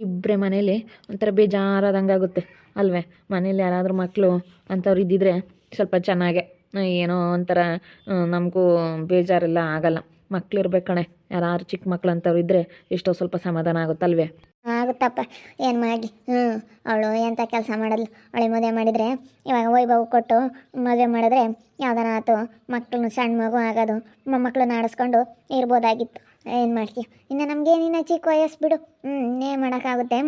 ಇಬ್ಬರೇ ಮನೇಲಿ ಒಂಥರ ಬೇಜಾರಾದಂಗಾಗುತ್ತೆ ಅಲ್ವೇ? ಮನೇಲಿ ಯಾರಾದರೂ ಮಕ್ಕಳು ಅಂಥವ್ರು ಇದ್ದಿದ್ರೆ ಸ್ವಲ್ಪ ಚೆನ್ನಾಗೆ ಏನೋ ಒಂಥರ ನಮಗೂ ಬೇಜಾರೆಲ್ಲ ಆಗಲ್ಲ. ಮಕ್ಳಿರ್ಬೇಕು ಕಣೆ, ಯಾರು ಚಿಕ್ಕ ಮಕ್ಳು ಅಂಥವ್ರು ಇದ್ದರೆ ಎಷ್ಟೋ ಸ್ವಲ್ಪ ಸಮಾಧಾನ ಆಗುತ್ತಲ್ವೇ? ಆಗುತ್ತಪ್ಪ, ಏನು ಮಾಡಲಿ. ಅವಳು ಎಂಥ ಕೆಲಸ ಮಾಡಲ್ಲ. ಅವಳಿ ಮದುವೆ ಮಾಡಿದರೆ ಇವಾಗ ವೈಭವ್ ಕೊಟ್ಟು ಮದುವೆ ಮಾಡಿದ್ರೆ ಯಾವ್ದಾನ ಆಯ್ತು, ಮಕ್ಕಳನ್ನ ಸಣ್ಣ ಮಗು ಆಗೋದು, ಮೊಮ್ಮಕ್ಕಳನ್ನ ಆಡಿಸ್ಕೊಂಡು ಇರ್ಬೋದಾಗಿತ್ತು. ಏನು ಮಾಡ್ತೀಯ, ಇನ್ನು ನಮಗೇನಿನ್ನ ಚಿಕ್ಕ ವಯಸ್ಸು ಬಿಡು. ಏನು ಮಾಡೋಕ್ಕಾಗುತ್ತೆ.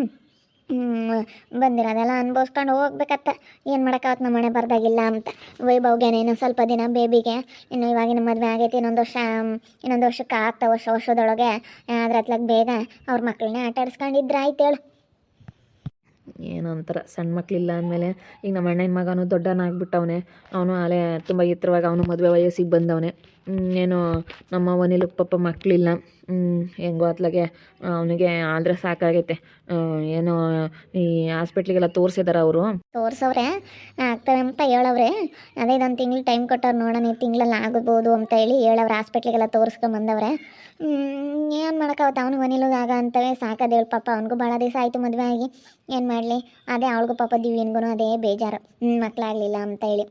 ಬಂದಿರೋದೆಲ್ಲ ಅನ್ಭವಿಸ್ಕೊಂಡು ಹೋಗ್ಬೇಕತ್ತ. ಏನು ಮಾಡೋಕ್ಕಾಗತ್ತೆ, ನಮ್ಮ ಮನೆ ಬರ್ದಾಗಿಲ್ಲ ಅಂತ. ವೈಭವ್ಗೆನೇ ಇನ್ನೊಂದು ಸ್ವಲ್ಪ ದಿನ ಬೇಬಿಗೆ, ಇನ್ನು ಇವಾಗಿನ ಮದುವೆ ಆಗೈತಿ, ಇನ್ನೊಂದು ವರ್ಷಕ್ಕೆ ಆಗ್ತಾ ವರ್ಷದೊಳಗೆ ಅದ್ರ ಹತ್ಲಾಗ ಬೇಗ ಅವ್ರ ಮಕ್ಕಳನ್ನೇ ಆಟ ಆಡಿಸ್ಕೊಂಡಿದ್ರೆ ಆಯ್ತು ಹೇಳು. ಏನೋ ಒಂಥರ ಸಣ್ಣ ಮಕ್ಕಳಿಲ್ಲ ಅಂದಮೇಲೆ ಈಗ ನಮ್ಮ ಅಣ್ಣನ ಮಗನೂ ದೊಡ್ಡನಾಗ್ಬಿಟ್ಟವನೆ. ಅವನು ಅಲ್ಲೇ ತುಂಬ ಎತ್ತರವಾಗಿ ಅವನು ಮದುವೆ ವಯಸ್ಸಿಗೆ ಬಂದವನೆ. ಏನು ನಮ್ಮ ಅವನಿಲು ಪಾಪ ಮಕ್ಕಳಿಲ್ಲ. ಹೆಂಗೋ ಅತ್ಲಾಗೆ ಅವನಿಗೆ ಆದರೆ ಸಾಕಾಗೈತೆ. ಏನೋ ಈ ಹಾಸ್ಪಿಟ್ಲಿಗೆಲ್ಲ ತೋರಿಸಿದಾರೆ ಅವರು. ತೋರಿಸವ್ರೆ, ಆಗ್ತವೆ ಅಂತ ಹೇಳವ್ರೆ. ಅದೇ ಇದೊಂದು ತಿಂಗ್ಳು ಟೈಮ್ ಕೊಟ್ಟವ್ರು, ನೋಡೋಣ ಈ ತಿಂಗಳಲ್ಲಿ ಆಗ್ಬೋದು ಅಂತ ಹೇಳಿ ಹೇಳವ್ರೆ. ಹಾಸ್ಪಿಟ್ಲಿಗೆಲ್ಲ ತೋರಿಸ್ಕೊಂಬಂದವ್ರೆ. ಏನು ಮಾಡೋಕ್ಕಾಗುತ್ತೆ, ಅವ್ನಿಗೆ ಮನೇಲಿಗೆ ಆಗ ಅಂತವೇ ಸಾಕದು ಹೇಳಿ. ಪಾಪ ಅವ್ನಿಗೂ ಭಾಳ ದಿವಸ ಆಯಿತು ಮದುವೆ ಆಗಿ. ಏನು ಮಾಡಲಿ, ಅದೇ ಅವಳಿಗೂ ಪಾಪ ದಿವ್ಯನಿಗೂ ಅದೇ ಬೇಜಾರು, ಮಕ್ಕಳಾಗಲಿಲ್ಲ ಅಂತ ಹೇಳಿ.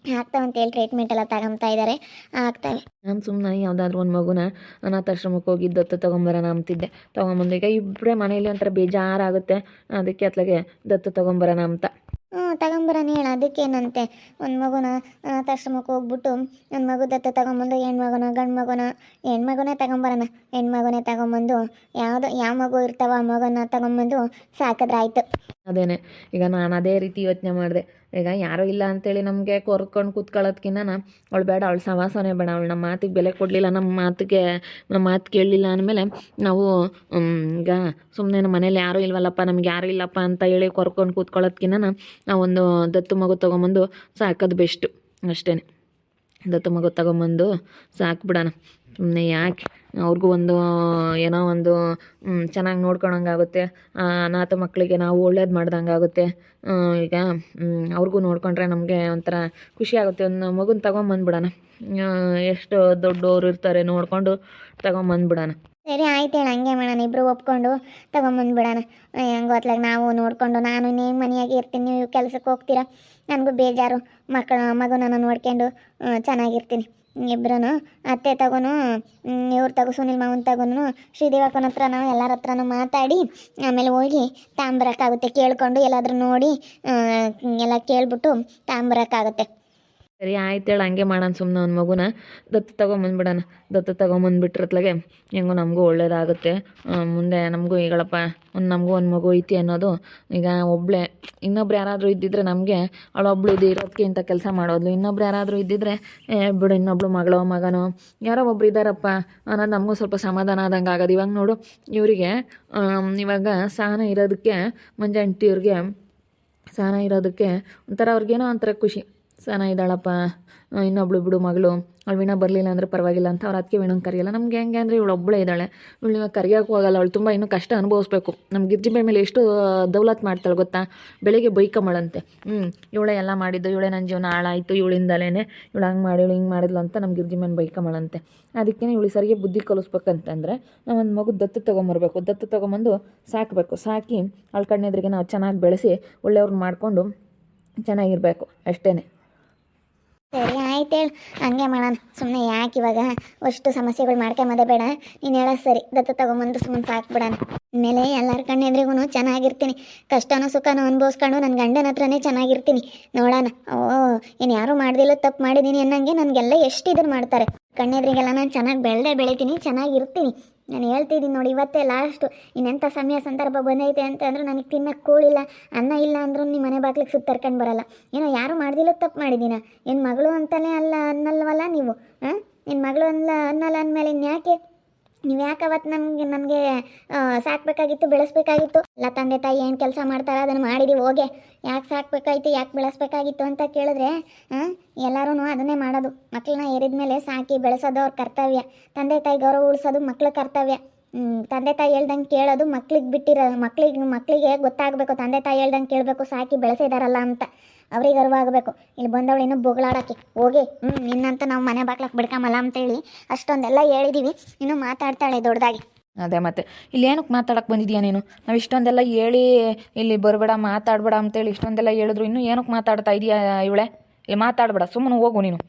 ಆಗ್ತಾವಂತೇಳಿ ಟ್ರೀಟ್ಮೆಂಟ್ ಎಲ್ಲ ತಗೊಂತಾ ಇದ್ದಾರೆ, ಆಗ್ತವೆ. ನಾನು ಸುಮ್ಮನೆ ಯಾವುದಾದ್ರೂ ಒಂದು ಮಗುನ ಅನಾಥಾಶ್ರಮಕ್ಕೆ ಹೋಗಿ ದತ್ತು ತೊಗೊಂಬರೋಣ ಅಂತಿದ್ದೆ. ತೊಗೊಂಬಂದು ಈಗ ಇಬ್ಬರೇ ಮನೇಲಿ ಒಂಥರ ಬೇಜಾರಾಗುತ್ತೆ. ಅದಕ್ಕೆ ಅತ್ಲಾಗೆ ದತ್ತು ತೊಗೊಂಬರೋಣ ಅಂತ. ತಗೊಂಬರೋಣ ಹೇಳ, ಅದಕ್ಕೇನಂತೆ. ಒಂದು ಮಗುನ ಅನಾಥಾಶ್ರಮಕ್ಕೆ ಹೋಗ್ಬಿಟ್ಟು ಒಂದು ಮಗು ದತ್ತು ತಗೊಂಬಂದು ಹೆಣ್ಮಗುನೇ ತಗೊಂಬರೋಣ. ಹೆಣ್ಮಗುನೇ ತಗೊಂಬಂದು ಯಾವ ಮಗು ಇರ್ತಾವ ಆ ಮಗುನ ತಗೊಂಬಂದು ಸಾಕಿದ್ರಾಯ್ತು. ಅದೇನೆ, ಈಗ ನಾನು ಅದೇ ರೀತಿ ಯೋಚನೆ ಮಾಡಿದೆ. ಈಗ ಯಾರೂ ಇಲ್ಲ ಅಂತೇಳಿ ನಮಗೆ ಕೊರ್ಕೊಂಡು ಕೂತ್ಕೊಳ್ಳೋದ್ಕಿನ್ನ ಅವಳು ಬೇಡ, ಅವಳು ಸವಾಸನೆ ಬೇಡ, ಅವಳು ನಮ್ಮ ಮಾತಿಗೆ ಬೆಲೆ ಕೊಡಲಿಲ್ಲ, ನಮ್ಮ ಮಾತು ಕೇಳಲಿಲ್ಲ ಅಂದಮೇಲೆ ನಾವು ಈಗ ಸುಮ್ಮನೆ ನಮ್ಮ ಮನೇಲಿ ಯಾರೂ ಇಲ್ವಲ್ಲಪ್ಪ, ನಮ್ಗೆ ಯಾರೂ ಇಲ್ಲಪ್ಪ ಅಂತ ಹೇಳಿ ಕೊರ್ಕೊಂಡು ಕೂತ್ಕೊಳ್ಳೋದ್ಕಿನ್ನ ನಾವೊಂದು ದತ್ತು ಮಗು ತೊಗೊಂಬಂದು ಸಾಕೋದು ಬೆಸ್ಟು. ಅಷ್ಟೇ, ದತ್ತು ಮಗು ತೊಗೊಂಬಂದು ಸಾಕ್ಬಿಡೋಣ. ಸುಮ್ಮನೆ ಯಾಕೆ, ಅವ್ರಿಗೂ ಏನೋ ಒಂದು ಚೆನ್ನಾಗಿ ನೋಡ್ಕೊಳಂಗಾಗುತ್ತೆ. ಅನಾಥ ಮಕ್ಕಳಿಗೆ ನಾವು ಒಳ್ಳೇದು ಮಾಡ್ದಂಗಾಗುತ್ತೆ. ಈಗ ಅವ್ರಿಗೂ ನೋಡ್ಕೊಂಡ್ರೆ ನಮಗೆ ಒಂಥರ ಖುಷಿ ಆಗುತ್ತೆ. ಒಂದು ಮಗುನ ತೊಗೊಂಬಂದ್ಬಿಡೋಣ. ಎಷ್ಟು ದೊಡ್ಡವರು ಇರ್ತಾರೆ ನೋಡಿಕೊಂಡು ತೊಗೊಂಬಂದ್ಬಿಡೋಣ. ಸರಿ ಆಯ್ತು ಹೇಳಿ, ಹಂಗೆ ಮಾಡೋಣ. ಇಬ್ಬರು ಒಪ್ಕೊಂಡು ತೊಗೊಂಬಂದ್ಬಿಡೋಣ. ಹೆಂಗೋ ಹೊತ್ಲಾಗ ನಾವು ನೋಡಿಕೊಂಡು, ನಾನು ನೀವು ಮನೆಯಾಗೆ ಇರ್ತೀನಿ, ನೀವು ಕೆಲಸಕ್ಕೆ ಹೋಗ್ತೀರಾ, ನನಗೂ ಬೇಜಾರು. ಮಗುನ ನೋಡ್ಕೊಂಡು ಚೆನ್ನಾಗಿರ್ತೀನಿ. ಇಬ್ಬರೂ ಅತ್ತೆ ತಗೋನು, ಇವ್ರು ತಗೋ ಸುನಿಲ್ ಮಾವನ್ ತಗೋನು, ಶ್ರೀದೇವಕ್ಕನ ಹತ್ರನೂ ಎಲ್ಲರ ಹತ್ರನೂ ಮಾತಾಡಿ ಆಮೇಲೆ ಹೋಗಿ ತಾಂಬರಕ್ಕಾಗುತ್ತೆ. ಕೇಳ್ಕೊಂಡು ಎಲ್ಲಾದರೂ ನೋಡಿ ಎಲ್ಲ ಕೇಳ್ಬಿಟ್ಟು ತಾಂಬರಕ್ಕಾಗುತ್ತೆ. ಸರಿ ಆಯ್ತು ಹೇಳಿ, ಹಂಗೆ ಮಾಡೋಣ. ಸುಮ್ಮನೆ ಒಂದು ಮಗುನ ದತ್ತು ತೊಗೊಂಬಂದ್ಬಿಡೋಣ. ದತ್ತು ತೊಗೊಂಬಂದ್ಬಿಟ್ರತ್ಲಾಗೆ ಹೆಂಗೋ ನಮಗೂ ಒಳ್ಳೇದಾಗುತ್ತೆ. ಮುಂದೆ ನಮಗೂ ಈಗಳಪ್ಪ ನಮಗೂ ಒಂದು ಮಗು ಐತಿ ಅನ್ನೋದು. ಈಗ ಒಬ್ಬಳೇ ಇನ್ನೊಬ್ರು ಯಾರಾದರೂ ಇದ್ದಿದ್ರೆ ನಮಗೆ ಅವಳೊಬ್ಳು ಇರೋದಕ್ಕೆ ಇಂಥ ಕೆಲಸ ಮಾಡೋದು. ಇನ್ನೊಬ್ರು ಯಾರಾದರೂ ಇದ್ದಿದ್ರೆ ಬಿಡು, ಇನ್ನೊಬ್ಳು ಮಗನೋ ಯಾರೋ ಒಬ್ರು ಇದ್ದಾರಪ್ಪ ಅನ್ನೋದು ನಮಗೂ ಸ್ವಲ್ಪ ಸಮಾಧಾನ ಆದಂಗೆ ಆಗೋದು. ಇವಾಗ ನೋಡು, ಇವರಿಗೆ ಇವಾಗ ಸಹನ ಇರೋದಕ್ಕೆ, ಮಂಜಾಂಟಿಯವ್ರಿಗೆ ಸಹನ ಇರೋದಕ್ಕೆ ಒಂಥರ ಅವ್ರಿಗೇನೋ ಒಂಥರ ಖುಷಿ. ಸಹನ ಇದ್ದಾಳಪ್ಪ, ಇನ್ನೊಬ್ಳು ಬಿಡು ಮಗಳು, ಅವಳು ವೀಣಾ ಬರಲಿಲ್ಲ ಅಂದರೆ ಪರವಾಗಿಲ್ಲ ಅಂತ ಅವ್ರು ಅದಕ್ಕೆ ವೀಣಂಗೆ ಕರೆಯಲ್ಲ. ನಮ್ಗೆ ಹೆಂಗೆ ಅಂದರೆ ಇವಳು ಒಬ್ಬಳೇ ಇದ್ದಾಳೆ, ಇವಳು ಇವಾಗ ಕರೆಯೋಕ್ಕೂ ಹೋಗಲ್ಲ. ಅವಳು ತುಂಬ ಇನ್ನೂ ಕಷ್ಟ ಅನುಭವಿಸ್ಬೇಕು. ನಮ್ಮ ಗಿರ್ಜಿಬೆ ಮೇಲೆ ಎಷ್ಟು ದೌಲತ್ ಮಾಡ್ತಾಳೆ ಗೊತ್ತಾ, ಬೆಳಿಗ್ಗೆ ಬೈಕಮ್ಮಳಂತೆ. ಇವಳೇ ಎಲ್ಲ ಮಾಡಿದ್ದು, ಇವಳೇ ನನ್ನ ಜೀವನ ಹಾಳಾಯಿತು, ಇವಳಿಂದಲೇ ಇವಳು ಹಂಗೆ ಮಾಡಿ ಇವಳು ಹಿಂಗೆ ಮಾಡಿದ್ಲು ಅಂತ ನಮ್ಮ ಗಿರ್ಜಿಮೇಲೆ ಬೈಕಮ್ಮಳಂತೆ. ಅದಕ್ಕೆ ಇವಳು ಸರಿಗೆ ಬುದ್ಧಿ ಕಲಿಸ್ಬೇಕಂತಂದರೆ ನಾವು ಒಂದು ಮಗು ದತ್ತು ತೊಗೊಂಬರ್ಬೇಕು. ದತ್ತು ತೊಗೊಂಬಂದು ಸಾಕಬೇಕು. ಸಾಕಿ ಅವಳ ಕಣ್ಣೆದ್ರಿಗೆ ನಾವು ಚೆನ್ನಾಗಿ ಬೆಳೆಸಿ ಒಳ್ಳೆಯವ್ರನ್ನ ಮಾಡಿಕೊಂಡು ಚೆನ್ನಾಗಿರಬೇಕು. ಅಷ್ಟೇ. ಸರಿ ಆಯ್ತು ಹೇಳಿ, ಹಂಗೆ ಮಾಡೋಣ. ಸುಮ್ಮನೆ ಯಾಕೆ ಇವಾಗ ಅಷ್ಟು ಸಮಸ್ಯೆಗಳು ಮಾಡ್ಕೊಂಬದೇ ಬೇಡ. ನೀನು ಹೇಳೋದು ಸರಿ, ದತ್ತು ತೊಗೊಂಬಂದು ಸುಮ್ಮನೆ ಸಾಕ್ಬಿಡೋಣ. ಆಮೇಲೆ ಎಲ್ಲರ ಕಣ್ಣೆದ್ರಿಗೂ ಚೆನ್ನಾಗಿರ್ತೀನಿ, ಕಷ್ಟನೋ ಸುಖನೋ ಅನುಭವಿಸ್ಕೊಂಡು ನನ್ನ ಗಂಡನ ಹತ್ರನೇ ಚೆನ್ನಾಗಿರ್ತೀನಿ. ನೋಡೋಣ. ಏನು ಯಾರೂ ಮಾಡ್ದಿಲ್ಲ, ತಪ್ಪು ಮಾಡಿದ್ದೀನಿ ಅನ್ನಂಗೆ ನನಗೆಲ್ಲ ಎಷ್ಟು ಇದನ್ನು ಮಾಡ್ತಾರೆ. ಕಣ್ಣೆದ್ರಿಗೆಲ್ಲ ನಾನು ಚೆನ್ನಾಗಿ ಬೆಳಿತೀನಿ, ಚೆನ್ನಾಗಿರ್ತೀನಿ. ನಾನು ಹೇಳ್ತಿದ್ದೀನಿ ನೋಡಿ, ಇವತ್ತೇ ಲಾಸ್ಟು. ಇನ್ನೆಂಥ ಸಮಯ ಸಂದರ್ಭ ಬಂದೈತೆ ಅಂತಂದ್ರೆ ನನಗೆ ತಿನ್ನಕ್ಕೆ ಕೂಳಿಲ್ಲ, ಅನ್ನ ಇಲ್ಲ ಅಂದ್ರೂ ನಿಮ್ಮ ಮನೆ ಬಾಗ್ಲಿಗೆ ಸುತ್ತರ್ಕೊಂಡು ಬರಲ್ಲ. ಏನೋ ಯಾರು ಮಾಡ್ದಿಲ್ಲ, ತಪ್ಪು ಮಾಡಿದ್ದೀನ. ಏನು ಮಗಳು ಅಂತಲೇ ಅನ್ನಲ್ವಲ್ಲ ನೀವು? ನಿನ್ನ ಮಗಳು ಅನ್ನಲ್ಲ ಅಂದಮೇಲೆ ಇನ್ಯಾಕೆ ನೀವು ಯಾಕೆ ಅವತ್ತು ನನಗೆ ಸಾಕಬೇಕಾಗಿತ್ತು, ಬೆಳೆಸ್ಬೇಕಾಗಿತ್ತು? ಎಲ್ಲ ತಂದೆ ತಾಯಿ ಏನು ಕೆಲಸ ಮಾಡ್ತಾರೆ ಅದನ್ನು ಮಾಡಿದೀವಿ, ಹೋಗೆ. ಯಾಕೆ ಸಾಕಬೇಕಾಯ್ತು, ಯಾಕೆ ಬೆಳೆಸ್ಬೇಕಾಗಿತ್ತು ಅಂತ ಕೇಳಿದ್ರೆ ಎಲ್ಲರೂ ಅದನ್ನೇ ಮಾಡೋದು. ಮಕ್ಕಳನ್ನ ಏರಿದ ಮೇಲೆ ಸಾಕಿ ಬೆಳೆಸೋದು ಅವ್ರ ಕರ್ತವ್ಯ. ತಂದೆ ತಾಯಿ ಗೌರವ ಉಳಿಸೋದು ಮಕ್ಳ ಕರ್ತವ್ಯ. ತಂದೆ ತಾಯಿ ಹೇಳ್ದಂಗೆ ಕೇಳೋದು ಮಕ್ಳಿಗೆ ಬಿಟ್ಟಿರೋ. ಮಕ್ಕಳಿಗೆ ಗೊತ್ತಾಗಬೇಕು, ತಂದೆ ತಾಯಿ ಹೇಳ್ದಂಗೆ ಕೇಳಬೇಕು, ಸಾಕಿ ಬೆಳೆಸಿದಾರಲ್ಲ ಅಂತ ಅವ್ರಿಗೆ ಅರಿವಾಗಬೇಕು. ಇಲ್ಲಿ ಬಂದವಳು ಇನ್ನೂ ಬೊಗಳಾಡೋಕ್ಕೆ ಹೋಗಿ ನಿನ್ನಂತ ನಾವು ಮನೆ ಬಾಕ್ಲಕ್ಕೆ ಬಿಡ್ಕೊಂಬಲ್ಲ ಅಂತೇಳಿ ಅಷ್ಟೊಂದೆಲ್ಲ ಹೇಳಿದ್ದೀವಿ. ಇನ್ನೂ ಮಾತಾಡ್ತಾಳೆ ದೊಡ್ಡದಾಗಿ. ಅದೇ ಮತ್ತೆ ಇಲ್ಲಿ ಏನಕ್ಕೆ ಮಾತಾಡಕ್ಕೆ ಬಂದಿದ್ಯಾ ನೀನು? ನಾವು ಇಷ್ಟೊಂದೆಲ್ಲ ಹೇಳಿ ಇಲ್ಲಿ ಬರಬೇಡ ಮಾತಾಡಬೇಡ ಅಂತೇಳಿ ಇಷ್ಟೊಂದೆಲ್ಲ ಹೇಳಿದ್ರು ಇನ್ನೂ ಏನಕ್ಕೆ ಮಾತಾಡ್ತಾ ಇದೀಯಾ ಇವಳೆ? ಇಲ್ಲಿ ಮಾತಾಡಬೇಡ, ಸುಮ್ಮನೆ ಹೋಗು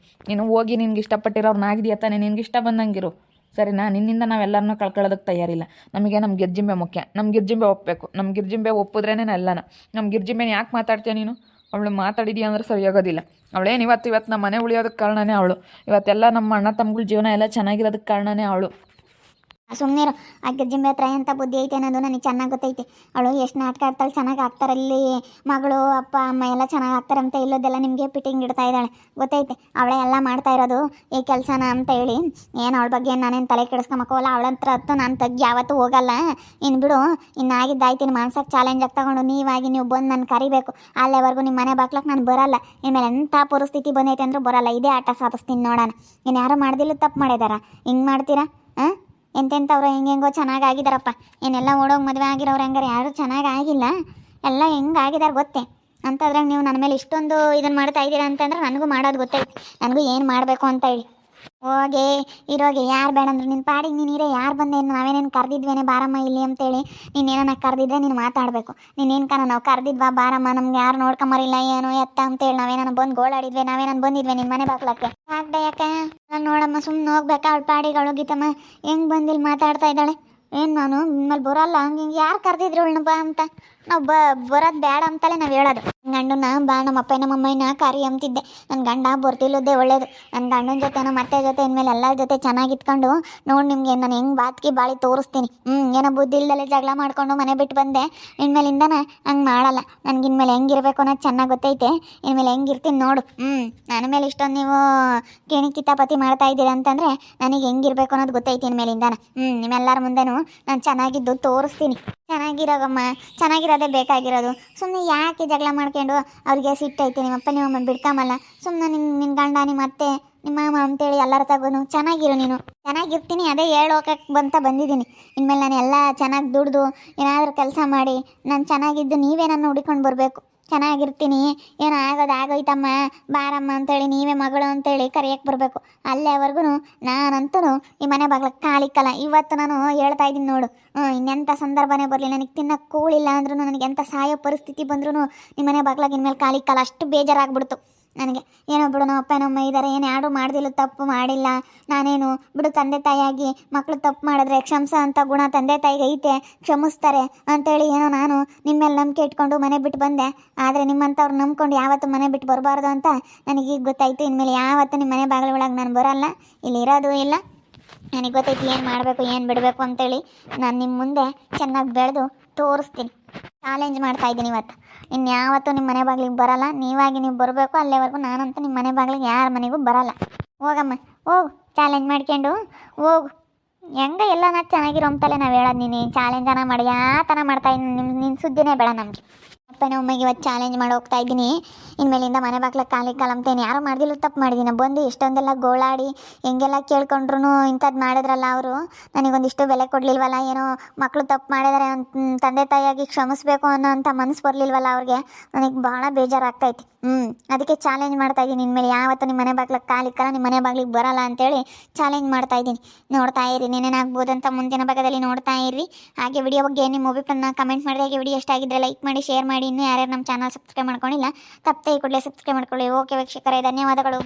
ನೀನು ಹೋಗಿ ನಿನ್ಗೆ ಇಷ್ಟಪಟ್ಟಿರೋರ್ನಾಗಿದೆಯಾ ತಾನೆ, ನಿನ್ಗೆ ಇಷ್ಟ ಬಂದಂಗಿರು ಸರಿನಾ? ನಿನ್ನಿಂದ ನಾವೆಲ್ಲರನ್ನೂ ಕಳ್ಕೊಳ್ಳೋದಕ್ಕೆ ತಯಾರಿಲ್ಲ. ನಮ್ಮ ಗಿರ್ಜಿಂಬೆ ಮುಖ್ಯ, ನಮ್ಮ ಗಿರ್ಜಿಂಬೆ ಒಪ್ಪಬೇಕು. ನಮ್ಮ ಗಿರ್ಜಿಂಬೆ ಒಪ್ಪಿದ್ರೇ ಎಲ್ಲನ. ನಮ್ಮ ಗಿರ್ಜಿಂಬೆನ ಯಾಕೆ ಮಾತಾಡ್ತೀಯ ನೀನು? ಅವಳು ಮಾತಾಡಿದೀಯ ಅಂದ್ರೆ ಸರಿಯಾಗೋದಿಲ್ಲ. ಅವಳೇನು ಇವತ್ತು ನಮ್ಮ ಮನೆ ಉಳಿಯೋದಕ್ಕೆ ಕಾರಣನೇ ಅವಳು. ಇವತ್ತೆಲ್ಲ ನಮ್ಮ ಅಣ್ಣ ತಮ್ಮಗಳ ಜೀವನ ಎಲ್ಲ ಚೆನ್ನಾಗಿರೋದಕ್ಕೆ ಕಾರಣನೇ ಅವಳು. ಸುಮ್ಮನಿರು. ಆ ಗೆಜ್ಜಿಂಬೆ ಹತ್ರ ಎಂಥ ಬುದ್ಧಿ ಐತೆ ಅನ್ನೋದು ನನಗೆ ಚೆನ್ನಾಗಿ ಗೊತ್ತೈತಿ. ಅವಳು ಎಷ್ಟು ನಾಟಕ ಆಡ್ತಾಳೆ, ಚೆನ್ನಾಗಿ ಆಗ್ತಾರಲ್ಲಿ ಮಗಳು ಅಪ್ಪ ಅಮ್ಮ ಎಲ್ಲ ಚೆನ್ನಾಗಿ ಆಗ್ತಾರೆ ಅಂತ ಇಲ್ಲೋದೆಲ್ಲ ನಿಮಗೆ ಫಿಟ್ಟಿಂಗ್ ಇಡ್ತಾ ಇದ್ದಾಳೆ ಗೊತ್ತೈತೆ. ಅವಳೇ ಎಲ್ಲ ಮಾಡ್ತಾ ಇರೋದು ಈ ಕೆಲಸನ ಅಂತ ಹೇಳಿ. ಏನು ಅವಳ ಬಗ್ಗೆ ನಾನೇನು ತಲೆ ಕೆಡಿಸ್ಕೊಂಬಕ್ಕೋಲ್ಲ. ಅವಳಂತ್ರ ಹತ್ತು ನಾನು ತಗ್ಗಿ ಯಾವತ್ತೂ ಹೋಗಲ್ಲ. ಇನ್ನು ಬಿಡು, ಇನ್ನಾಗಿದ್ದಾಯ್ತು. ಇನ್ನು ಮನ್ಸಕ್ಕೆ ಚಾಲೆಂಜ್ ಆಗಿ ತಗೊಂಡು ನೀವು ಬಂದು ನಾನು ಕರಿಬೇಕು. ಅಲ್ಲೇವರೆಗೂ ನಿಮ್ಮ ಮನೆ ಬಾಕ್ಲಕ್ಕೆ ನಾನು ಬರೋಲ್ಲ. ಇನ್ಮೇಲೆ ಎಂಥ ಪರಿಸ್ಥಿತಿ ಬಂದೈತೆ ಅಂದರೂ ಬರೋಲ್ಲ. ಇದೇ ಆಟ ಸಾಧಿಸ್ತೀನಿ ನೋಡೋಣ. ಇನ್ನು ಯಾರು ಮಾಡ್ದಿಲ್ಲ ತಪ್ಪು ಮಾಡಿದಾರ? ಹಿಂಗೆ ಮಾಡ್ತೀರಾ? ಹಾಂ, ಎಂತೆಂಥವ್ರು ಹೆಂಗೆಂಗೋ ಚೆನ್ನಾಗಿ ಆಗಿದಾರಪ್ಪ. ಏನೆಲ್ಲ ಓಡೋಗಿ ಮದುವೆ ಆಗಿರೋರು ಹೆಂಗಾರೆ ಯಾರು ಚೆನ್ನಾಗಿ ಆಗಿಲ್ಲ. ಎಲ್ಲ ಹೆಂಗೆ ಆಗಿದಾರೆ ಗೊತ್ತೇ. ಅಂಥದ್ರಾಗ ನೀವು ನನ್ನ ಮೇಲೆ ಇಷ್ಟೊಂದು ಇದನ್ನು ಮಾಡ್ತಾ ಇದ್ದೀರಾ ಅಂತಂದ್ರೆ ನನಗೂ ಮಾಡೋದು ಗೊತ್ತೈತಿ. ನನಗೂ ಏನು ಮಾಡಬೇಕು ಅಂತ ಹೇಳಿ. ಹೋಗಿ ಇರೋಗೆ ಯಾರು ಬೇಡ ಅಂದ್ರೆ ನಿನ್ನ ಪಾಡಿಗೆ ನೀನಿರೇ. ಯಾರು ಬಂದೇನು ನಾವೇನೇನು ಕರೆದಿದ್ವೇನೆ ಬಾರಮ್ಮ ಇಲ್ಲಿ ಅಂತೇಳಿ ನೀನೇನ ಕರೆದಿದ್ರೆ ನೀನು ಮಾತಾಡಬೇಕು. ನೀನೇನು ನಾವು ಕರೆದಿದ್ವಾ ಬಾರಮ್ಮ, ನಮ್ಗೆ ಯಾರು ನೋಡ್ಕೊಂಬರಿಲ್ಲ ಏನು ಎತ್ತ ಅಂತೇಳಿ ನಾವೇನ ಬಂದು ಗೋಳಾಡಿದ್ವಿ, ನಾವೇನು ಬಂದಿದ್ವಿ ನಿನ್ನ ಮನೆ ಬಾಕ್ಲಕ್ಕೆ. ಯಾಕೆ ನಾನು ನೋಡಮ್ಮ ಸುಮ್ಮನೆ ಹೋಗ್ಬೇಕಾ? ಅವಳು ಪಾಡಿಗಳು ಗೀತಮ್ಮ ಹೆಂಗೆ ಬಂದಿಲ್ಲಿ ಮಾತಾಡ್ತಾ ಇದ್ದಾಳೆ. ಏನು ನಾನು ನಿಮ್ಮಲ್ಲಿ ಬರೋಲ್ಲ ಹಂಗೆ ಹಿಂಗೆ ಯಾರು ಕರೆದಿದ್ರು ಅವಳನ್ನ ಬಾ ಅಂತ? ನಾವು ಬರೋದು ಬೇಡ ಅಂತಲೇ ನಾವು ಹೇಳೋದು. ಗಂಡನ ಬಾ ನಮ್ಮ ಅಪ್ಪ ನಮ್ಮಮ್ಮನ ಕರಿ ಅಂತಿದ್ದೆ. ನನ್ನ ಗಂಡ ಬರ್ತಿಲ್ಲದ್ದೇ ಒಳ್ಳೇದು. ನನ್ನ ಗಂಡನ ಜೊತೆ ನಮ್ಮ ಅತ್ತೆ ಜೊತೆ ಇನ್ಮೇಲೆ ಎಲ್ಲರ ಜೊತೆ ಚೆನ್ನಾಗಿತ್ಕೊಂಡು ನೋಡಿ ನಿಮಗೆ ನಾನು ಹೆಂಗೆ ಬಾತ್ಕಿ ಬಾಳಿ ತೋರಿಸ್ತೀನಿ. ಏನೋ ಬುದ್ಧಿ ಇಲ್ದಲೆ ಜಗಳ ಮಾಡ್ಕೊಂಡು ಮನೆ ಬಿಟ್ಟು ಬಂದೆ. ಇನ್ಮೇಲಿಂದನ ಹಂಗೆ ಮಾಡಲ್ಲ. ನನಗೆ ಇನ್ಮೇಲೆ ಹೆಂಗಿರ್ಬೇಕು ಅನ್ನೋದು ಚೆನ್ನಾಗಿ ಗೊತ್ತೈತೆ. ಇನ್ಮೇಲೆ ಹೆಂಗಿರ್ತೀನಿ ನೋಡು. ನನ್ನ ಮೇಲೆ ಇಷ್ಟೊಂದು ನೀವು ಕಿತಾಪತಿ ಮಾಡ್ತಾ ಇದ್ದೀರಾ ಅಂತಂದರೆ ನನಗೆ ಹೆಂಗಿರ್ಬೇಕು ಅನ್ನೋದು ಗೊತ್ತೈತಿ ಇನ್ಮೇಲಿಂದನ. ನಿಮ್ಮೆಲ್ಲರ ಮುಂದೆನೂ ನಾನು ಚೆನ್ನಾಗಿದ್ದು ತೋರಿಸ್ತೀನಿ. ಚೆನ್ನಾಗಿರೋಗಮ್ಮ, ಚೆನ್ನಾಗಿರೋದೇ ಬೇಕಾಗಿರೋದು. ಸುಮ್ಮನೆ ಯಾಕೆ ಜಗಳ ಮಾಡ್ಕೊಂಡು ಅವ್ರಿಗೆ ಸಿಟ್ಟೈತೆ ನಿಮ್ಮಪ್ಪ ನಿಮ್ಮಮ್ಮ ಬಿಡ್ಕೊಂಬಲ್ಲ. ಸುಮ್ಮನೆ ನಿನ್ನ ಗಂಡ ನಿಮ್ಮ ಅತ್ತೆ ನಿಮ್ಮ ಮಾಮ ಅಂತೇಳಿ ಎಲ್ಲರ ತಗೋನು ಚೆನ್ನಾಗಿರು. ನೀನು ಚೆನ್ನಾಗಿರ್ತೀನಿ ಅದೇ ಹೇಳೋಕೆ ಬಂದಿದ್ದೀನಿ. ಇನ್ಮೇಲೆ ನಾನು ಎಲ್ಲ ಚೆನ್ನಾಗಿ ದುಡ್ದು ಏನಾದರೂ ಕೆಲಸ ಮಾಡಿ ನಾನು ಚೆನ್ನಾಗಿದ್ದು ನೀವೇ ನನ್ನ ಹುಡ್ಕೊಂಡು ಬರಬೇಕು. ಚೆನ್ನಾಗಿರ್ತೀನಿ. ಏನೋ ಆಗೋಯ್ತಮ್ಮ ಬಾರಮ್ಮ ಅಂತೇಳಿ ನೀವೇ ಮಗಳು ಅಂತೇಳಿ ಕರೆಯಕ್ಕೆ ಬರಬೇಕು. ಅಲ್ಲೇವರೆಗೂ ನಾನಂತೂ ಈ ಮನೆ ಬಾಗ್ಲಕ್ಕೆ ಕಾಲಿಕ್ಕಲ್ಲ. ಇವತ್ತು ನಾನು ಹೇಳ್ತಾ ಇದ್ದೀನಿ ನೋಡು. ಇನ್ನೆಂಥ ಸಂದರ್ಭನೇ ಬರಲಿ, ನನಗೆ ತಿನ್ನಕ್ಕೆ ಕೂಳಿಲ್ಲ ಅಂದ್ರೂ, ನನಗೆ ಎಂಥ ಸಾಯೋ ಪರಿಸ್ಥಿತಿ ಬಂದ್ರೂ ನಿಮ್ಮ ಮನೆ ಬಾಗ್ಲಾಗ ಇನ್ಮೇಲೆ ಕಾಲಿಕ್ಕಲ್ಲ. ಅಷ್ಟು ಬೇಜಾರಾಗ್ಬಿಡ್ತು ನನಗೆ. ಏನೋ ಬಿಡು ನಮ್ಮ ಅಪ್ಪ ನಮ್ಮ ಇದ್ದಾರೆ, ಏನು ಯಾರು ಮಾಡ್ದಿಲ್ಲ, ತಪ್ಪು ಮಾಡಿಲ್ಲ. ನಾನೇನು ಬಿಡು, ತಂದೆ ತಾಯಿಯಾಗಿ ಮಕ್ಕಳು ತಪ್ಪು ಮಾಡಿದ್ರೆ ಕ್ಷಮಿಸೋ ಅಂತ ಗುಣ ತಂದೆ ತಾಯಿಗೆ ಐತೆ, ಕ್ಷಮಿಸ್ತಾರೆ ಅಂತೇಳಿ ಏನೋ ನಾನು ನಿಮ್ಮೇಲೆ ನಂಬಿಕೆ ಇಟ್ಕೊಂಡು ಮನೆ ಬಿಟ್ಟು ಬಂದೆ. ಆದರೆ ನಿಮ್ಮಂಥವ್ರು ನಂಬ್ಕೊಂಡು ಯಾವತ್ತೂ ಮನೆ ಬಿಟ್ಟು ಬರಬಾರ್ದು ಅಂತ ನನಗೀಗ ಗೊತ್ತಾಯಿತು. ಇನ್ಮೇಲೆ ಯಾವತ್ತೂ ನಿಮ್ಮ ಮನೆ ಬಾಗಿಲ ಒಳಗೆ ನಾನು ಬರೋಲ್ಲ, ಇಲ್ಲಿ ಇರೋದು ಇಲ್ಲ. ನನಗೆ ಗೊತ್ತೈತಿ ಏನು ಮಾಡಬೇಕು ಏನು ಬಿಡಬೇಕು ಅಂತೇಳಿ. ನಾನು ನಿಮ್ಮ ಮುಂದೆ ಚೆನ್ನಾಗಿ ಬೆಳೆದು ತೋರಿಸ್ತೀನಿ. ಚಾಲೆಂಜ್ ಮಾಡ್ತಾಯಿದ್ದೀನಿ ಇವತ್ತು. ಇನ್ಯಾವತ್ತೂ ನಿಮ್ಮ ಮನೆ ಬಾಗಿಲಿಗೆ ಬರೋಲ್ಲ. ನೀವಾಗಿ ನೀವು ಬರಬೇಕು. ಅಲ್ಲೇವರೆಗೂ ನಾನಂತೂ ನಿಮ್ಮ ಮನೆ ಬಾಗಿಲಿಗೆ ಯಾರ ಮನೆಗೂ ಬರೋಲ್ಲ. ಹೋಗಮ್ಮ ಹೋಗು, ಚಾಲೆಂಜ್ ಮಾಡ್ಕೊಂಡು ಹೋಗು. ಹೆಂಗೆ ಎಲ್ಲ ನಾ ಚೆನ್ನಾಗಿರೋ ಅಂತಲೇ ನಾವು ಹೇಳೋದು. ನೀನು ಚಾಲೆಂಜನ ಮಾಡಿ ಯಾತನ ಮಾಡ್ತಾಯಿದ್ದೀನಿ. ನಿನ್ನ ಸುದ್ದಿನೇ ಬೇಡ ನಮಗೆ. ಅಪ್ಪನ ಒಮ್ಮೆಗೆ ಇವತ್ತು ಚಾಲೆಂಜ್ ಮಾಡಿ ಹೋಗ್ತಾ ಇದ್ದೀನಿ. ಇನ್ಮೇಲಿಂದ ಮನೆ ಬಾಗ್ಲಕ್ಕೆ ಕಾಲಂತೇನು ಯಾರು ಮಾಡ್ದಿಲ್ಲ, ತಪ್ಪು ಮಾಡಿದ್ದೀನಿ. ಬಂದು ಎಷ್ಟೊಂದೆಲ್ಲ ಗೋಳಾಡಿ ಹೆಂಗೆಲ್ಲ ಕೇಳ್ಕೊಂಡ್ರು ಇಂಥದ್ದು ಮಾಡಿದ್ರಲ್ಲ ಅವರು. ನನಗೊಂದಿಷ್ಟು ಬೆಲೆ ಕೊಡಲಿಲ್ವಲ್ಲ. ಏನೋ ಮಕ್ಕಳು ತಪ್ಪು ಮಾಡಿದ್ದಾರೆ ತಂದೆ ತಾಯಿಯಾಗಿ ಕ್ಷಮಿಸ್ಬೇಕು ಅನ್ನೋ ಅಂಥ ಮನಸ್ಸು ಬರಲಿಲ್ವಲ್ಲ ಅವ್ರಿಗೆ. ನನಗೆ ಭಾಳ ಬೇಜಾರಾಗ್ತೈತಿ. ಅದಕ್ಕೆ ಚಾಲೆಂಜ್ ಮಾಡ್ತಾಯಿದ್ದೀನಿ. ಇನ್ಮೇಲೆ ಯಾವತ್ತೂ ನಿಮ್ಮ ಮನೆ ಬಾಗ್ಲಕ್ಕೆ ಕಾಲಿಕ್ಕಲ್ಲ, ನಿಮ್ಮ ಮನೆ ಬಾಗ್ಲಿಗೆ ಬರೋಲ್ಲ ಅಂತೇಳಿ ಚಾಲೆಂಜ್ ಮಾಡ್ತಾಯಿದ್ದೀನಿ. ನೋಡ್ತಾ ಇರಿ ಏನೇನಾಗ್ಬೋದು ಅಂತ ಮುಂದಿನ ಭಾಗದಲ್ಲಿ ನೋಡ್ತಾ ಇರಿ. ಹಾಗೆ ವಿಡಿಯೋ ಬಗ್ಗೆ ನಿಮ್ಮ ಅಭಿಪ್ರಾಯನ ಕಮೆಂಟ್ ಮಾಡಿ. ಹಾಗೆ ವಿಡಿಯೋ ಇಷ್ಟ ಆಗಿದ್ದರೆ ಲೈಕ್ ಮಾಡಿ, ಶೇರ್ ಮಾಡಿ. ಇನ್ನೂ ಯಾರ್ಯಾರು ನಮ್ಮ ಚಾನಲ್ ಸಬ್ಸ್ಕ್ರೈಬ್ ಮಾಡ್ಕೊಂಡಿಲ್ಲ ತಪ್ಪದೆ ಈ ಕೂಡಲೇ ಸಬ್ಸ್ಕ್ರೈಬ್ ಮಾಡ್ಕೊಳ್ಳಿ. ಓಕೆ ವೀಕ್ಷಕರೇ, ಧನ್ಯವಾದಗಳು.